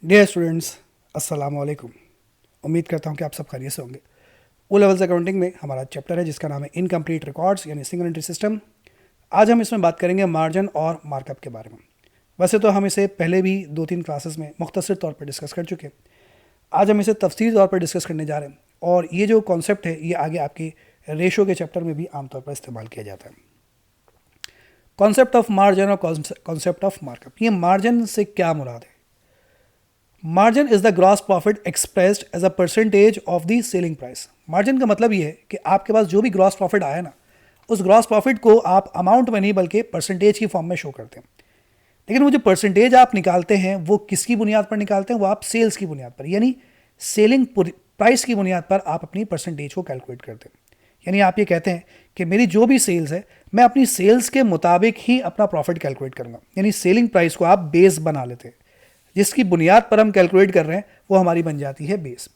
Dear students, अस्सलाम वालेकुम। उम्मीद करता हूँ कि आप सब खैरियत से होंगे। ओ लेवल्स अकाउंटिंग में हमारा चैप्टर है जिसका नाम है इनकम्प्लीट रिकॉर्ड्स यानी सिंगल एंट्री सिस्टम। आज हम इसमें बात करेंगे मार्जिन और मार्कअप के बारे में। वैसे तो हम इसे पहले भी 2-3 क्लासेस में मुख्तसर तौर पर डिस्कस कर चुके हैं। आज हम इसे तफसीली तौर पर डिस्कस करने जा रहे हैं और ये जो कॉन्सेप्ट है ये आगे आपके रेशो के चैप्टर में भी आमतौर पर इस्तेमाल किया जाता है। कॉन्सेप्ट ऑफ मार्जिन और कॉन्सेप्ट ऑफ मार्कअप, ये मार्जिन से क्या मुराद है? Margin is the gross profit expressed as a percentage of the selling price. Margin का मतलब ये है कि आपके पास जो भी ग्रॉस प्रॉफिट आया ना, उस ग्रॉस प्रॉफिट को आप अमाउंट में नहीं बल्कि परसेंटेज की फॉर्म में शो करते हैं। लेकिन वो जो परसेंटेज आप निकालते हैं वो किसकी बुनियाद पर निकालते हैं? वो आप सेल्स की बुनियाद पर यानी सेलिंग प्राइस की बुनियाद पर आप अपनी परसेंटेज को कैलकुलेट करते हैं। यानी आप ये कहते हैं कि मेरी जो भी सेल्स है मैं अपनी सेल्स के मुताबिक ही अपना प्रॉफिट कैलकुलेट करूंगा। यानी सेलिंग प्राइस को आप बेस बना लेते हैं, जिसकी बुनियाद पर हम कैलकुलेट कर रहे हैं वो हमारी बन जाती है बेस।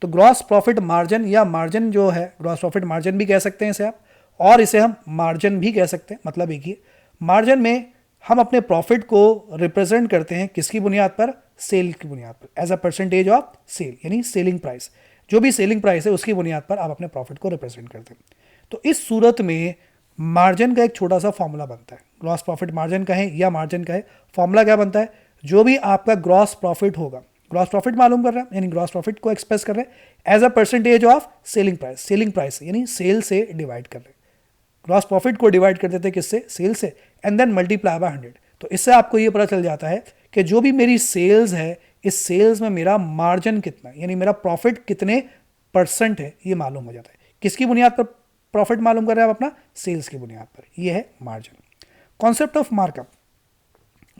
तो ग्रॉस प्रॉफिट मार्जिन या मार्जिन जो है, ग्रॉस प्रॉफिट मार्जिन भी कह सकते हैं इसे आप, और इसे हम मार्जिन भी कह सकते हैं। मतलब एक ही, मार्जिन में हम अपने प्रॉफिट को रिप्रेजेंट करते हैं किसकी बुनियाद पर? सेल की बुनियाद पर, as a percentage of sale यानी सेलिंग प्राइस। जो भी सेलिंग प्राइस है उसकी बुनियाद पर आप अपने प्रॉफिट को रिप्रेजेंट करते हैं। तो इस सूरत में मार्जिन का एक छोटा सा फॉर्मूला बनता है। ग्रॉस प्रॉफिट मार्जिन का है या मार्जिन का है, फॉर्मूला क्या बनता है? जो भी आपका ग्रॉस प्रॉफिट होगा, ग्रॉस प्रॉफिट मालूम कर रहे हैं यानी ग्रॉस प्रॉफिट को एक्सप्रेस कर रहे हैं as a percentage of selling price. Selling price यानी सेल से डिवाइड कर रहे हैं। ग्रॉस प्रॉफिट को डिवाइड कर देते हैं किससे? सेल से, एंड देन मल्टीप्लाई बाय 100। तो इससे आपको ये पता चल जाता है कि जो भी मेरी सेल्स है, इस सेल्स में मेरा मार्जिन कितना है यानी मेरा प्रॉफिट कितने परसेंट है, ये मालूम हो जाता है। किसकी बुनियाद पर प्रॉफिट मालूम कर रहे हैं आप? अपना सेल्स की बुनियाद पर। ये है margin. Concept of markup,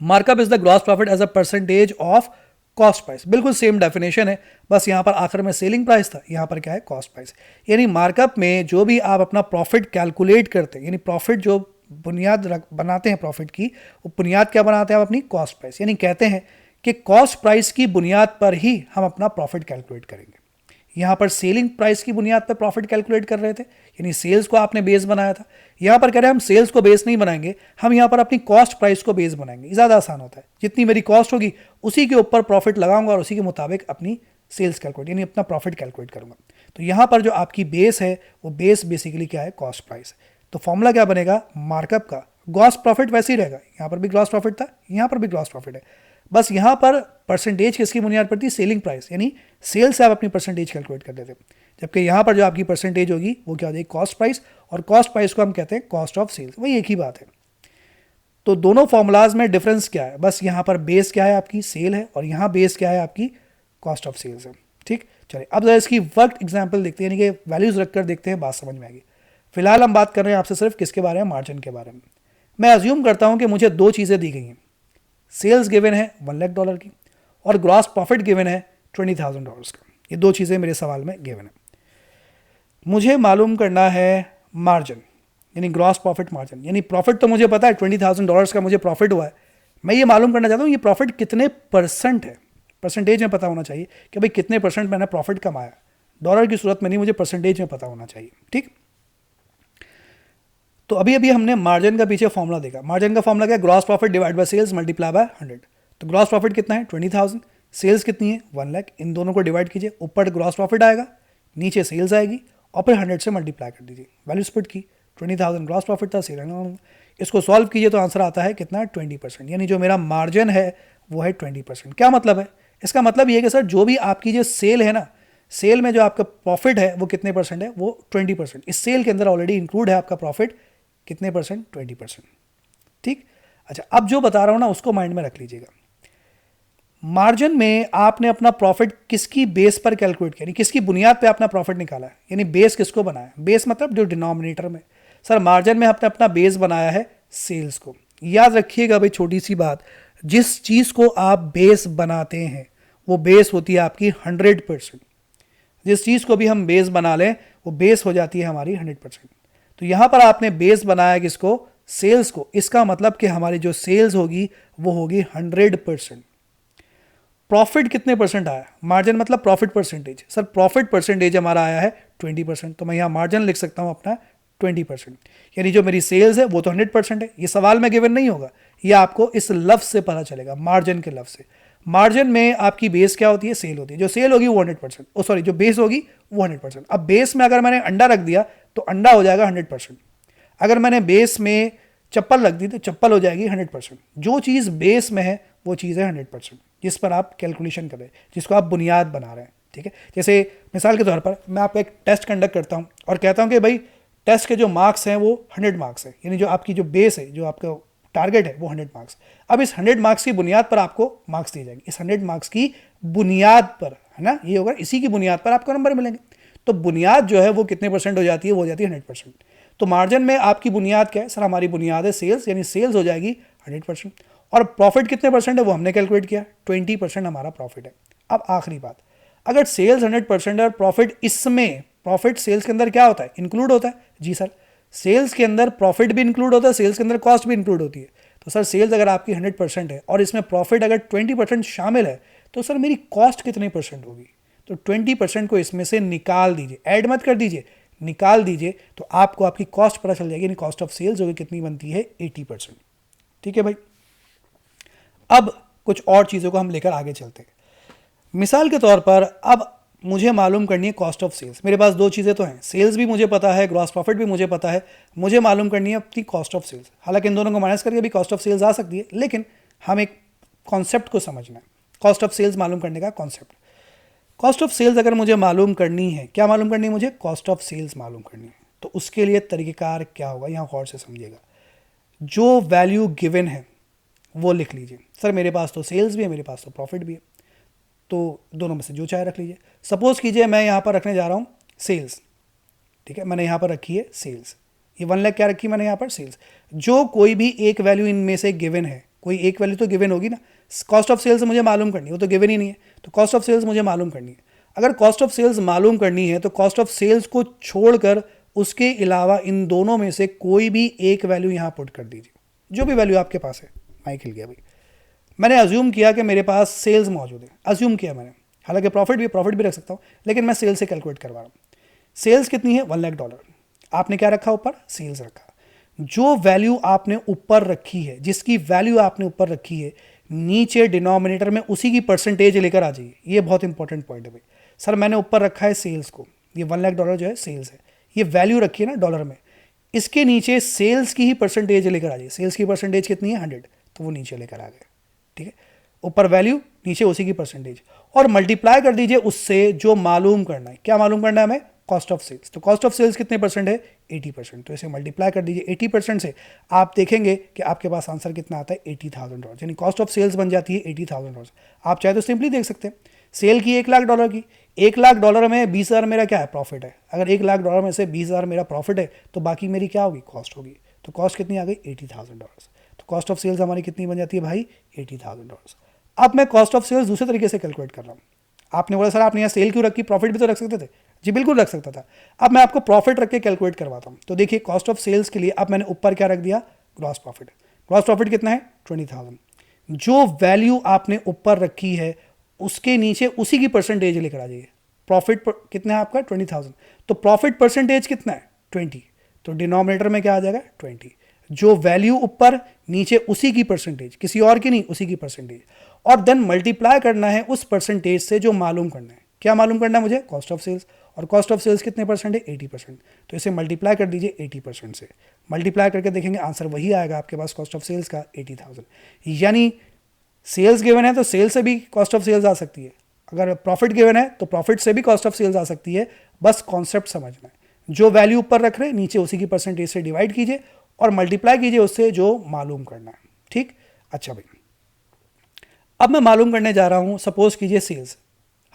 markup is the gross profit as a percentage of cost price. बिल्कुल सेम डेफिनेशन है, बस यहां पर आखिर में सेलिंग प्राइस था, यहां पर क्या है? Cost price. यानी मार्कअप में जो भी आप अपना प्रॉफिट कैलकुलेट करते हैं, यानी प्रॉफिट जो बुनियाद बनाते हैं प्रॉफिट की, वो बुनियाद क्या बनाते हैं आप? अपनी कॉस्ट प्राइस। यानी कहते हैं कि कॉस्ट प्राइस की बुनियाद पर ही हम अपना प्रॉफिट कैलकुलेट करेंगे। यहाँ पर सेलिंग प्राइस की बुनियाद पर प्रॉफिट कैलकुलेट कर रहे थे, यानी सेल्स को आपने बेस बनाया था। यहाँ पर कह रहे हैं हम सेल्स को बेस नहीं बनाएंगे, हम यहाँ पर अपनी कॉस्ट प्राइस को बेस बनाएंगे। ज़्यादा आसान होता है, जितनी मेरी कॉस्ट होगी उसी के ऊपर प्रॉफिट लगाऊंगा और उसी के मुताबिक अपनी सेल्स कैलकुलेट यानी अपना प्रॉफिट कैलकुलेट करूंगा। तो यहाँ पर जो आपकी बेस है वो बेस बेसिकली क्या है? Cost price. तो फॉर्मूला क्या बनेगा मार्कअप का? ग्रॉस प्रॉफिट वैसे ही रहेगा, यहाँ पर भी ग्रॉस प्रॉफिट था, यहाँ पर भी ग्रॉस प्रॉफिट है, बस यहाँ पर परसेंटेज किसकी बुनियाद पर थी? सेलिंग प्राइस, यानी सेल से आप अपनी परसेंटेज कैलकुलेट कर देते। जबकि यहाँ पर जो आपकी परसेंटेज होगी वो क्या हो जाएगी? कॉस्ट प्राइस, और कॉस्ट प्राइस को हम कहते हैं कॉस्ट ऑफ सेल्स। वही एक ही बात है। तो दोनों फॉर्मूलाज में डिफरेंस क्या है? बस यहाँ पर बेस क्या है? आपकी सेल है, और यहाँ बेस क्या है? आपकी कॉस्ट ऑफ सेल्स है। ठीक, चलिए अब जरा इसकी वर्क एग्जाम्पल देखते हैं, यानी कि वैल्यूज रखकर देखते हैं, बात समझ में आएगी। फिलहाल हम बात कर रहे हैं आपसे सिर्फ किसके बारे में? मार्जिन के बारे में। मैं अज्यूम करता हूं कि मुझे दो चीज़ें दी गई हैं। सेल्स गिवन है $1,00,000 की, और ग्रॉस प्रॉफिट गिवन है $20,000 का। ये दो चीज़ें मेरे सवाल में गिवन है। मुझे मालूम करना है मार्जिन यानी ग्रॉस प्रॉफिट मार्जिन। यानी प्रॉफिट तो मुझे पता है $20,000 का मुझे प्रॉफिट हुआ है, मैं ये मालूम करना चाहता हूँ ये प्रॉफिट कितने परसेंट है। परसेंटेज में पता होना चाहिए कि भाई कितने परसेंट मैंने प्रॉफिट कमाया। डॉलर की सूरत में नहीं, मुझे परसेंटेज में पता होना चाहिए। ठीक, तो अभी अभी हमने मार्जिन का पीछे फॉर्मूला देखा। मार्जिन का फॉर्मूला क्या है? Gross profit divide by sales multiply by 100। तो ग्रॉस प्रॉफिट कितना है? 20,000। सेल्स कितनी है? 1,00,000। इन दोनों को डिवाइड कीजिए, ऊपर ग्रॉस प्रॉफिट आएगा, नीचे सेल्स आएगी, और फिर 100 से मल्टीप्लाई कर दीजिए। वैल्यू स्प्लिट की, 20,000 ग्रॉस प्रॉफिट था, सेल। इसको सॉल्व कीजिए तो आंसर आता है कितना? 20%। यानी जो मेरा मार्जिन है वो है 20%। क्या मतलब है इसका? मतलब ये है कि सर जो भी आपकी जो सेल है ना, सेल में जो आपका प्रॉफिट है वो कितने परसेंट है? वो 20%। इस सेल के अंदर ऑलरेडी इंक्लूड है आपका प्रॉफिट कितने परसेंट? 20%। ठीक, अच्छा अब जो बता रहा हूं ना उसको माइंड में रख लीजिएगा। मार्जिन में आपने अपना प्रॉफिट किसकी बेस पर कैलकुलेट किया, किसकी बुनियाद पे अपना प्रॉफिट निकाला है, यानी बेस किसको बनाया? बेस मतलब जो डिनोमिनेटर में। सर मार्जिन में आपने अपना बेस बनाया है सेल्स को। याद रखिएगा भाई छोटी सी बात, जिस चीज को आप बेस बनाते हैं वो बेस होती है आपकी 100%। जिस चीज को भी हम बेस बना लें वो बेस हो जाती है हमारी 100%। तो यहां पर आपने बेस बनाया किसको? सेल्स को। इसका मतलब कि हमारी जो सेल्स होगी वो होगी 100%। प्रॉफिट कितने परसेंट आया? मार्जिन मतलब profit percentage. Sir profit percentage हमारा आया है 20%, तो मैं यहां मार्जिन लिख सकता हूं अपना 20%। यानी जो मेरी सेल्स है वो तो 100% है। ये सवाल में गिवन नहीं होगा, ये आपको इस लफ्ज से पता चलेगा, मार्जिन के लफ्ज से। मार्जिन में आपकी बेस क्या होती है, सेल होती है। जो सेल होगी वो 100%, ओ सॉरी जो बेस होगी वो 100%। अब बेस में अगर मैंने अंडा रख दिया तो अंडा हो जाएगा 100%। अगर मैंने बेस में चप्पल रख दी तो चप्पल हो जाएगी 100%। जो चीज़ बेस में है वो चीज़ है 100%, जिस पर आप कैलकुलेशन कर रहे हैं, जिसको आप बुनियाद बना रहे हैं। ठीक है, जैसे मिसाल के तौर पर मैं आपका एक टेस्ट कंडक्ट करता हूँ और कहता हूँ कि भाई टेस्ट के जो मार्क्स हैं वो 100 मार्क्स है, यानी जो आपकी जो बेस है, जो आपका टारगेट है वो 100 मार्क्स। अब इस 100 मार्क्स की बुनियाद पर आपको मार्क्स दिए जाएंगे, इस 100 मार्क्स की बुनियाद पर, है ना, ये होगा, इसी की बुनियाद पर आपको नंबर मिलेंगे। तो बुनियाद जो है वो कितने परसेंट हो जाती है, वो हो जाती है 100%। तो मार्जिन में आपकी बुनियाद क्या है सर, हमारी बुनियाद है सेल्स, यानी सेल्स हो जाएगी 100%। और प्रॉफिट कितने परसेंट है वो हमने कैलकुलेट किया, 20% हमारा प्रॉफिट है। अब आखिरी बात, अगर सेल्स 100% है और प्रॉफिट, इसमें प्रॉफिट सेल्स के अंदर क्या होता है, इंक्लूड होता है। जी सर, सेल्स के अंदर प्रॉफिट भी इंक्लूड होता है, सेल्स के अंदर कॉस्ट भी इंक्लूड होती है। तो सर सेल्स अगर आपकी 100% है और इसमें प्रॉफिट अगर 20% शामिल है तो सर मेरी कॉस्ट कितने परसेंट होगी। तो 20% को इसमें से निकाल दीजिए, ऐड मत कर दीजिए, निकाल दीजिए, तो आपको आपकी कॉस्ट पता चल जाएगी। कॉस्ट ऑफ सेल्स होगी कितनी बनती है, 80%। ठीक है भाई, अब कुछ और चीज़ों को हम लेकर आगे चलते हैं। मिसाल के तौर पर अब मुझे मालूम करनी है कॉस्ट ऑफ सेल्स। मेरे पास दो चीज़ें तो हैं, सेल्स भी मुझे पता है, ग्रॉस प्रॉफिट भी मुझे पता है, मुझे मालूम करनी है अपनी कॉस्ट ऑफ सेल्स। हालांकि इन दोनों को माइनस करके भी कॉस्ट ऑफ सेल्स आ सकती है, लेकिन हम एक कॉन्सेप्ट को समझना है, कॉस्ट ऑफ सेल्स मालूम करने का कॉन्सेप्ट। कॉस्ट ऑफ सेल्स अगर मुझे मालूम करनी है, क्या मालूम करनी है मुझे, कॉस्ट ऑफ सेल्स मालूम करनी है, तो उसके लिए तरीक़ेकार क्या होगा, यहाँ गौर से समझिएगा। जो वैल्यू गिवन है वो लिख लीजिए। सर मेरे पास तो सेल्स भी है, मेरे पास तो प्रॉफिट भी है, तो दोनों में से जो चाहे रख लीजिए। सपोज कीजिए मैं यहाँ पर रखने जा रहा हूँ सेल्स। ठीक है, मैंने यहाँ पर रखी है सेल्स, ये 1 लाख क्या रखी मैंने यहाँ पर, सेल्स। जो कोई भी एक वैल्यू इनमें से गिवन है, कोई एक वैल्यू तो गिवन होगी ना। कॉस्ट ऑफ सेल्स मुझे मालूम करनी है, वो तो गिवन ही नहीं है, तो कॉस्ट ऑफ सेल्स मुझे मालूम करनी है। अगर कॉस्ट ऑफ सेल्स मालूम करनी है तो कॉस्ट ऑफ सेल्स को छोड़कर उसके अलावा इन दोनों में से कोई भी एक वैल्यू यहाँ पुट कर दीजिए, जो भी वैल्यू आपके पास है। माइक हिल गया भाई। मैंने अज्यूम किया कि मेरे पास सेल्स मौजूद है, अज्यूम किया मैंने, हालांकि प्रॉफिट भी रख सकता हूँ, लेकिन मैं सेल्स से कैलकुलेट करवा रहा हूँ। सेल्स कितनी है, $1 लाख। आपने क्या रखा ऊपर, सेल्स रखा। जो वैल्यू आपने ऊपर रखी है, जिसकी वैल्यू आपने ऊपर रखी है, नीचे डिनोमिनेटर में उसी की परसेंटेज लेकर आ जाइए। ये बहुत इंपॉर्टेंट पॉइंट है भाई। सर मैंने ऊपर रखा है सेल्स को, ये $1 लाख जो है सेल्स है, ये वैल्यू रखी है ना डॉलर में, इसके नीचे सेल्स की ही परसेंटेज लेकर आ जाइए। सेल्स की परसेंटेज कितनी है, 100, तो वो नीचे लेकर आ गए। ठीक है, ऊपर वैल्यू, नीचे उसी की परसेंटेज, और मल्टीप्लाई कर दीजिए उससे जो मालूम करना है। क्या मालूम करना है हमें, कॉस्ट ऑफ सेल्स। तो कॉस्ट ऑफ सेल्स कितने परसेंट है, 80%। तो इसे मल्टीप्लाई कर दीजिए 80% से, आप देखेंगे कि आपके पास आंसर कितना आता है, $80,000। यानी कॉस्ट ऑफ सेल्स बन जाती है $80,000। आप चाहे तो सिंपली देख सकते हैं, सेल की $1 लाख की, $1 लाख में 20,000 मेरा क्या है, प्रॉफिट है। अगर $1 लाख में से 20,000 मेरा प्रॉफिट है तो बाकी मेरी क्या होगी, कॉस्ट होगी। तो कॉस्ट कितनी आ गई, $80,000। तो कॉस्ट ऑफ सेल्स हमारी कितनी बन जाती है भाई, $80,000। अब मैं कॉस्ट ऑफ सेल्स दूसरे तरीके से कैलकुलेट कर रहा हूँ। आपने बोला सर आपने यहाँ सेल क्यों रखी, प्रॉफिट भी तो रख सकते थे। जी बिल्कुल रख सकता था। अब मैं आपको प्रॉफिट रख के कैलकुलेट करवाता हूँ। तो देखिए कॉस्ट ऑफ सेल्स के लिए अब मैंने ऊपर क्या रख दिया, ग्रॉस प्रॉफिट। ग्रॉस प्रॉफिट कितना है, 20,000। जो वैल्यू आपने ऊपर रखी है उसके नीचे उसी की परसेंटेज लेकर आ जाइए। प्रॉफिट कितना है आपका, 20,000। तो प्रॉफिट परसेंटेज कितना है, 20। तो डिनोमिनेटर में क्या आ जाएगा, 20। जो वैल्यू ऊपर, नीचे उसी की परसेंटेज, किसी और की नहीं, उसी की परसेंटेज, और देन मल्टीप्लाई करना है उस परसेंटेज से जो मालूम करना है। क्या मालूम करना है मुझे, कॉस्ट ऑफ सेल्स। और कॉस्ट ऑफ सेल्स कितने परसेंट है, 80%। तो इसे मल्टीप्लाई कर दीजिए 80% से, मल्टीप्लाई करके देखेंगे आंसर वही आएगा आपके पास, कॉस्ट ऑफ सेल्स का 80,000। यानी सेल्स गिवन है तो सेल्स से भी कॉस्ट ऑफ सेल्स आ सकती है, अगर प्रॉफिट गिवन है तो प्रॉफिट से भी कॉस्ट ऑफ सेल्स आ सकती है। बस कॉन्सेप्ट समझना है, जो वैल्यू ऊपर रख रहे हैं नीचे उसी की परसेंटेज से डिवाइड कीजिए और मल्टीप्लाई कीजिए उससे जो मालूम करना है। ठीक, अच्छा भाई, अब मैं मालूम करने जा रहा हूं, सपोज कीजिए सेल्स।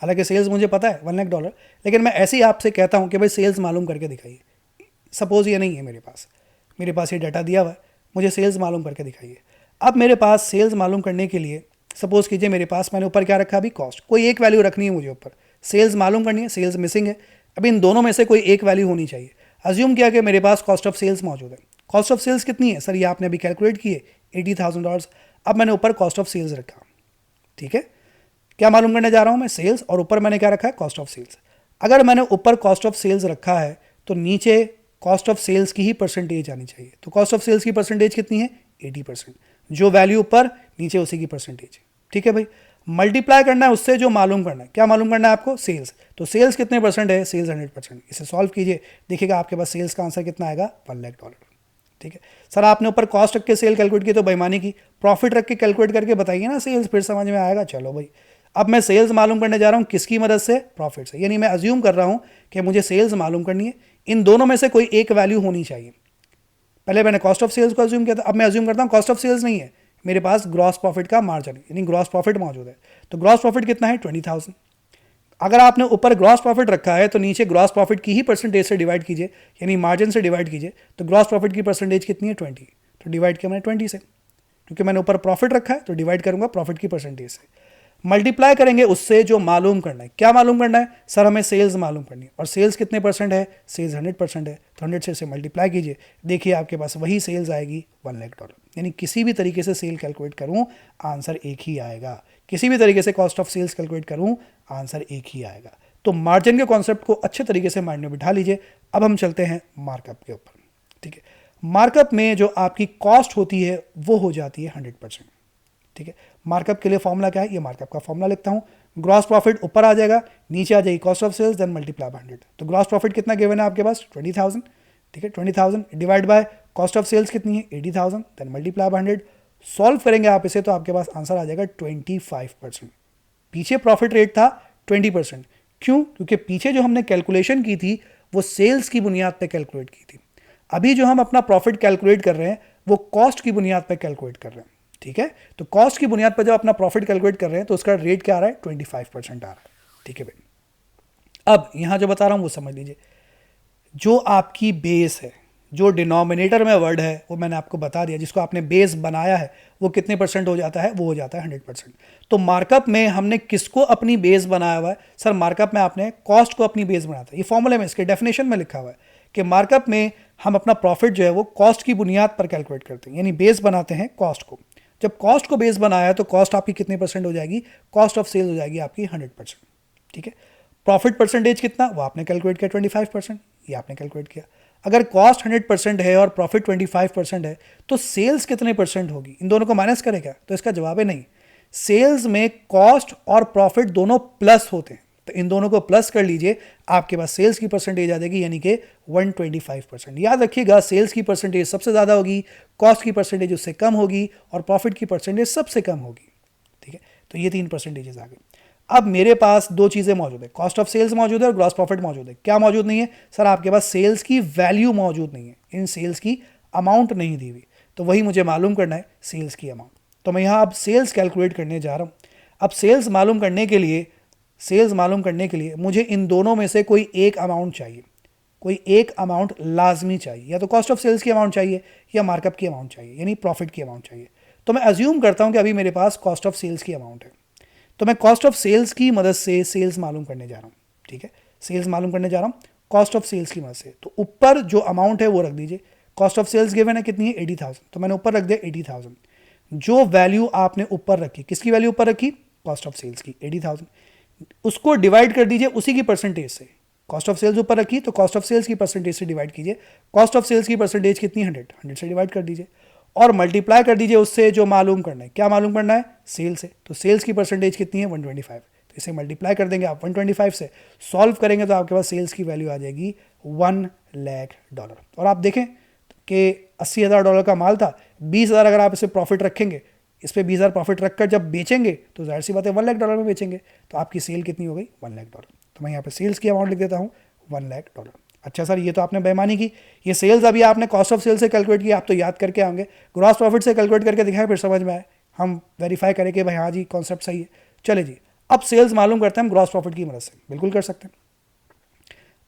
हालांकि सेल्स मुझे पता है $1 लाख, लेकिन मैं ऐसे ही आपसे कहता हूं कि भाई सेल्स मालूम करके दिखाइए। सपोज ये नहीं है मेरे पास ये डाटा दिया हुआ है, मुझे सेल्स मालूम करके दिखाइए। अब मेरे पास सेल्स मालूम करने के लिए सपोज कीजिए मेरे पास, मैंने ऊपर क्या रखा, अभी कॉस्ट, कोई एक वैल्यू रखनी है मुझे ऊपर, सेल्स मालूम करनी है, सेल्स मिसिंग है। अभी इन दोनों में से कोई एक वैल्यू होनी चाहिए। अज्यूम किया कि मेरे पास कॉस्ट ऑफ सेल्स मौजूद है। कॉस्ट ऑफ सेल्स कितनी है सर, ये आपने अभी कैलकुलेट की है, $80,000। अब मैंने ऊपर कॉस्ट ऑफ सेल्स रखा। ठीक है, क्या मालूम करने जा रहा हूं मैं, सेल्स, और ऊपर मैंने क्या रखा है, कॉस्ट ऑफ सेल्स। अगर मैंने ऊपर कॉस्ट ऑफ सेल्स रखा है तो नीचे कॉस्ट ऑफ सेल्स की ही परसेंटेज आनी चाहिए। तो कॉस्ट ऑफ सेल्स की परसेंटेज कितनी है, 80%। जो वैल्यू ऊपर, नीचे उसी की परसेंटेज। ठीक है भाई, मल्टीप्लाई करना है उससे जो मालूम करना है। क्या मालूम करना है आपको? सेल्स। तो सेल्स कितने परसेंट है? सेल्स 100%। इसे सॉल्व कीजिए, देखिएगा आपके पास सेल्स का आंसर कितना आएगा? $1,00,000। ठीक है सर, आपने ऊपर कॉस्ट रख के सेल कैलकुलेट की तो बेईमानी की, प्रॉफिट रख के कैलकुलेट करके बताइए ना सेल्स, फिर समझ में आएगा। चलो भाई, अब मैं सेल्स मालूम करने जा रहा हूँ किसकी मदद से? प्रॉफिट से। यानी मैं अज्यूम कर रहा हूँ कि मुझे सेल्स मालूम करनी है, इन दोनों में से कोई एक वैल्यू होनी चाहिए। पहले मैंने कॉस्ट ऑफ सेल्स को अज्यूम किया था, अब मैं अज्यूम करता हूँ कॉस्ट ऑफ सेल्स नहीं है, मेरे पास ग्रॉस प्रॉफिट का मार्जिन यानी ग्रॉस प्रॉफिट मौजूद है। तो ग्रॉस प्रॉफिट कितना है? 20,000। अगर आपने ऊपर ग्रॉस प्रॉफिट रखा है तो नीचे ग्रॉस प्रॉफिट की ही परसेंटेज से डिवाइड कीजिए, यानी मार्जिन से डिवाइड कीजिए। तो ग्रॉस प्रॉफिट की परसेंटेज कितनी है? 20। तो डिवाइड किया मैंने 20 से, क्योंकि मैंने ऊपर प्रॉफिट रखा है तो डिवाइड करूंगा प्रॉफिट की परसेंटेज से। मल्टीप्लाई करेंगे उससे जो मालूम करना है। क्या मालूम करना है? सर हमें सेल्स मालूम करनी है, और सेल्स कितने परसेंट है? सेल्स 100% है। तो 100 से इसे मल्टीप्लाई कीजिए, देखिए आपके पास वही सेल्स आएगी $1,00,000। यानी किसी भी तरीके से सेल कैलकुलेट करूं आंसर एक ही आएगा, किसी भी तरीके से कॉस्ट ऑफ सेल्स कैलकुलेट करूं आंसर एक ही आएगा। तो मार्जिन के कॉन्सेप्ट को अच्छे तरीके से माइंड में बिठा लीजिए। अब हम चलते हैं मार्कअप के ऊपर। ठीक है, मार्कअप में जो आपकी कॉस्ट होती है वो हो जाती है 100%। ठीक है, मार्कअप के लिए फॉर्मूला क्या है? ये मार्कअप का फॉर्मूला लिखता हूं। ग्रॉस प्रॉफिट ऊपर आ जाएगा, नीचे आ जाएगी cost of sales, then multiply by 100। तो ग्रॉस प्रॉफिट कितना गिवन है आपके पास? 20,000। ठीक है, 20,000 divide by cost of sales कितनी है? 80,000, देन मल्टीप्लाई बाय 100। सॉल्व करेंगे आप इसे तो आपके पास आंसर आ जाएगा 25%। पीछे प्रॉफिट रेट था 20%। क्यों? क्योंकि पीछे जो हमने कैलकुलेशन की थी वो सेल्स की बुनियाद पर कैलकुलेट की थी, अभी जो हम अपना प्रॉफिट कैलकुलेट कर रहे हैं वो कॉस्ट की बुनियाद पर कैलकुलेट कर रहे हैं। ठीक है, तो कॉस्ट की बुनियाद पर जब अपना प्रॉफिट कैलकुलेट कर रहे हैं तो उसका रेट क्या आ रहा है? 25% आ रहा है। ठीक है भाई, अब यहां जो बता रहा हूं वो समझ लीजिए। जो आपकी बेस है, जो डिनोमिनेटर में वर्ड है वो मैंने आपको बता दिया, जिसको आपने बेस बनाया है वो कितने परसेंट हो जाता है? वो हो जाता है 100%। तो मार्कअप में हमने किसको अपनी बेस बनाया हुआ है? सर मार्कअप में आपने कॉस्ट को अपनी बेस बनाया था। ये फॉर्मूले में, इसके डेफिनेशन में लिखा हुआ है कि मार्कअप में हम अपना प्रॉफिट जो है वो कॉस्ट की बुनियाद पर कैलकुलेट करते हैं, यानी बेस बनाते हैं कॉस्ट को। जब कॉस्ट को बेस बनाया तो कॉस्ट आपकी कितने परसेंट हो जाएगी? कॉस्ट ऑफ सेल्स हो जाएगी आपकी 100%। ठीक है, प्रॉफिट परसेंटेज कितना? वो आपने कैलकुलेट किया 25%, ये आपने कैलकुलेट किया। अगर कॉस्ट 100% है और प्रॉफिट 25% है तो सेल्स कितने परसेंट होगी? इन दोनों को माइनस करेगा? तो इसका जवाब है नहीं। सेल्स में कॉस्ट और प्रॉफिट दोनों प्लस होते हैं, तो इन दोनों को प्लस कर लीजिए, आपके पास सेल्स की परसेंटेज आ जाएगी, यानी कि 125%। याद रखिएगा, सेल्स की परसेंटेज सबसे ज़्यादा होगी, कॉस्ट की परसेंटेज उससे कम होगी, और प्रॉफिट की परसेंटेज सबसे कम होगी। ठीक है, तो ये 3 परसेंटेजेस आ गए। अब मेरे पास दो चीज़ें मौजूद है, कॉस्ट ऑफ सेल्स मौजूद है और ग्रॉस प्रॉफिट मौजूद है। क्या मौजूद नहीं है? सर आपके पास सेल्स की वैल्यू मौजूद नहीं है, इन सेल्स की अमाउंट नहीं दी हुई, तो वही मुझे मालूम करना है, सेल्स की अमाउंट। तो मैं यहाँ अब सेल्स कैलकुलेट करने जा रहा हूँ। अब सेल्स मालूम करने के लिए मुझे इन दोनों में से कोई एक अमाउंट चाहिए, कोई एक अमाउंट लाजमी चाहिए, या तो कॉस्ट ऑफ सेल्स की अमाउंट चाहिए या मार्कअप की अमाउंट चाहिए, यानी प्रॉफिट की अमाउंट चाहिए। तो मैं अज्यूम करता हूं कि अभी मेरे पास कॉस्ट ऑफ सेल्स की अमाउंट है, तो मैं कॉस्ट ऑफ सेल्स की मदद से सेल्स मालूम करने जा रहा हूँ। ठीक है, सेल्स मालूम करने जा रहा हूँ कॉस्ट ऑफ सेल्स की मदद से। तो ऊपर जो अमाउंट है वो रख दीजिए, कॉस्ट ऑफ सेल्स गिवन है कितनी है? 80,000, तो मैंने ऊपर रख दिया 80,000। जो वैल्यू आपने ऊपर रखी, किसकी वैल्यू ऊपर रखी? कॉस्ट ऑफ सेल्स की 80,000, उसको डिवाइड कर दीजिए उसी की परसेंटेज से। कॉस्ट ऑफ सेल्स ऊपर रखी तो कॉस्ट ऑफ सेल्स की परसेंटेज से डिवाइड कीजिए। कॉस्ट ऑफ सेल्स की परसेंटेज कितनी? 100 से डिवाइड कर दीजिए और मल्टीप्लाई कर दीजिए उससे जो मालूम करना है। क्या मालूम करना है? सेल्स से। तो सेल्स की परसेंटेज कितनी है? 125। तो इसे मल्टीप्लाई कर देंगे आप 125 से, सॉल्व करेंगे तो आपके पास सेल्स की वैल्यू आ जाएगी $1,00,000। और आप देखें कि $80,000 का माल था, 20,000 अगर आप इसे प्रॉफिट रखेंगे, इस पर 20,000 प्रॉफिट रखकर जब बेचेंगे तो जाहिर सी बात है $1,00,000 में बेचेंगे, तो आपकी सेल कितनी हो गई? $1,00,000। तो मैं यहाँ पे सेल्स की अमाउंट लिख देता हूँ $1,00,000। अच्छा सर, ये तो आपने बेईमानी की, ये सेल्स अभी आपने कॉस्ट ऑफ सेल से कैलकुलेट किया, आप तो याद करके आएंगे, ग्रॉस प्रॉफिट से कैलकुलेट करके दिखाएं, फिर समझ में आए, हम वेरीफाई करें कि भाई हाँ जी कॉन्सेप्ट सही है। चले जी, अब सेल्स मालूम करते हैं हम ग्रॉस प्रॉफिट की मदद से, बिल्कुल कर सकते हैं।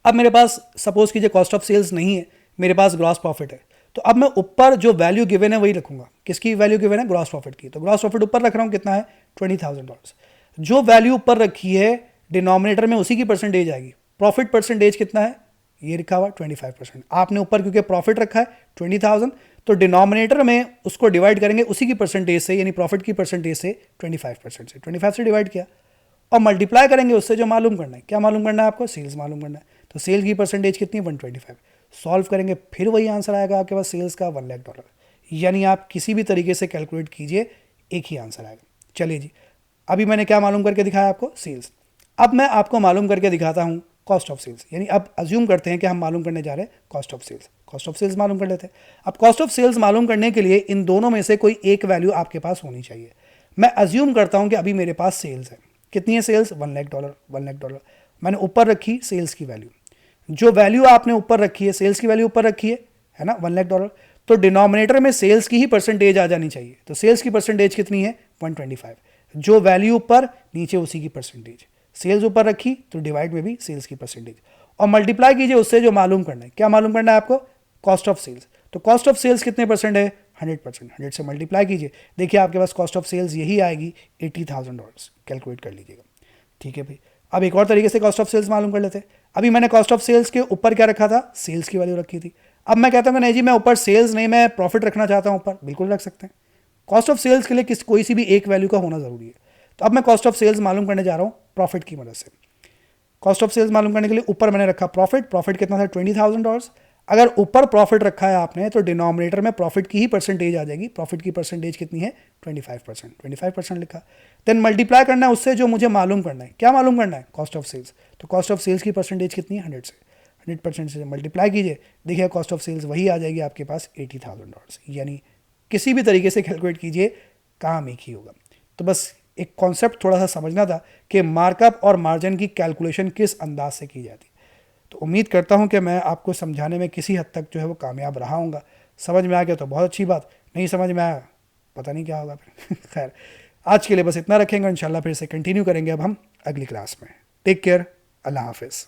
अब मेरे पास सपोज कीजिए कॉस्ट ऑफ सेल्स नहीं है, मेरे पास ग्रॉस प्रॉफिट है, तो अब मैं ऊपर जो वैल्यू गिवन है वही रखूंगा। किसकी वैल्यू गिवन है? ग्रॉस प्रॉफिट की। तो ग्रॉस प्रॉफिट ऊपर रख रहा हूं, कितना है? $20,000। जो वैल्यू ऊपर रखी है डिनोमिनेटर में उसी की परसेंटेज आएगी। प्रॉफिट परसेंटेज कितना है? ये लिखा हुआ 25%। आपने ऊपर क्योंकि प्रॉफिट रखा है 20,000, तो डिनोमिनेटर में उसको डिवाइड करेंगे उसी की परसेंटेज से, यानी प्रॉफिट की परसेंटेज से 25% से, 25 से डिवाइड किया और मल्टीप्लाई करेंगे उससे जो मालूम करना है। क्या मालूम करना है आपको? सेल्स मालूम करना है। तो सेल्स की परसेंटेज कितनी है? 125। सॉल्व करेंगे फिर वही आंसर आएगा आपके पास, सेल्स का $1,00,000। यानी आप किसी भी तरीके से कैलकुलेट कीजिए एक ही आंसर आएगा। चलिए जी, अभी मैंने क्या मालूम करके दिखाया आपको, सेल्स। अब मैं आपको मालूम करके दिखाता हूँ कॉस्ट ऑफ सेल्स, यानी अब अज्यूम करते हैं कि हम मालूम करने जा रहे हैं cost of sales. Cost of sales मालूम कर लेते हैं। अब कॉस्ट ऑफ सेल्स मालूम करने के लिए इन दोनों में से कोई एक वैल्यू आपके पास होनी चाहिए। मैं अज्यूम करता हूँ कि अभी मेरे पास सेल्स है। कितनी है सेल्स? $1 लाख। $1 लाख मैंने ऊपर रखी सेल्स की वैल्यू। जो वैल्यू आपने ऊपर रखी है, सेल्स की वैल्यू ऊपर रखी है ना, $1 लाख, तो डिनोमिनेटर में सेल्स की ही परसेंटेज आ जानी चाहिए। तो सेल्स की परसेंटेज कितनी है? 125। जो वैल्यू ऊपर, नीचे उसी की परसेंटेज। सेल्स ऊपर रखी तो डिवाइड में भी सेल्स की परसेंटेज, और मल्टीप्लाई कीजिए उससे जो मालूम करना है। क्या मालूम करना है आपको? Cost of sales. तो कॉस्ट ऑफ सेल्स कितने परसेंट है? 100%। 100 से मल्टीप्लाई कीजिए, देखिए आपके पास कॉस्ट ऑफ सेल्स यही आएगी, $80,000। कैलकुलेट कर लीजिएगा। ठीक है भाई। अब एक और तरीके से कॉस्ट ऑफ सेल्स मालूम कर लेते हैं। अभी मैंने कॉस्ट ऑफ सेल्स के ऊपर क्या रखा था? सेल्स की वैल्यू रखी थी। अब मैं कहता हूँ नहीं जी, मैं ऊपर सेल्स नहीं, मैं प्रॉफिट रखना चाहता हूँ ऊपर। बिल्कुल रख सकते हैं। कॉस्ट ऑफ सेल्स के लिए कोई सी भी एक वैल्यू का होना जरूरी है। तो अब मैं कॉस्ट ऑफ सेल्स मालूम करने जा रहा हूँ प्रॉफिट की मदद से। कॉस्ट ऑफ सेल्स मालूम करने के लिए ऊपर मैंने रखा प्रॉफिट। प्रॉफिट कितना था? $20,000। अगर ऊपर प्रॉफिट रखा है आपने तो डिनोमिनेटर में प्रॉफिट की ही परसेंटेज आ जाएगी। प्रॉफिट की परसेंटेज कितनी है? 25%। 25% लिखा। देन मल्टीप्लाई करना है उससे जो मुझे मालूम करना है। क्या मालूम करना है? Cost of sales. तो कॉस्ट ऑफ सेल्स की परसेंटेज कितनी है? 100 से। 100% से मल्टीप्लाई कीजिए, देखिए कॉस्ट ऑफ सेल्स वही आ जाएगी आपके पास, $80,000। यानी किसी भी तरीके से कैलकुलेट कीजिए, काम एक ही होगा। तो बस एक कॉन्सेप्ट थोड़ा सा समझना था कि मार्कअप और मार्जिन की कैलकुलेशन किस अंदाज से की जाती है। तो उम्मीद करता हूं कि मैं आपको समझाने में किसी हद तक जो है वो कामयाब रहा हूँगा। समझ में आ गया तो बहुत अच्छी बात, नहीं समझ में आया पता नहीं क्या होगा फिर। खैर, आज के लिए बस इतना रखेंगे, इंशाल्लाह फिर से कंटिन्यू करेंगे अब हम अगली क्लास में। टेक केयर, अल्लाह हाफिज़।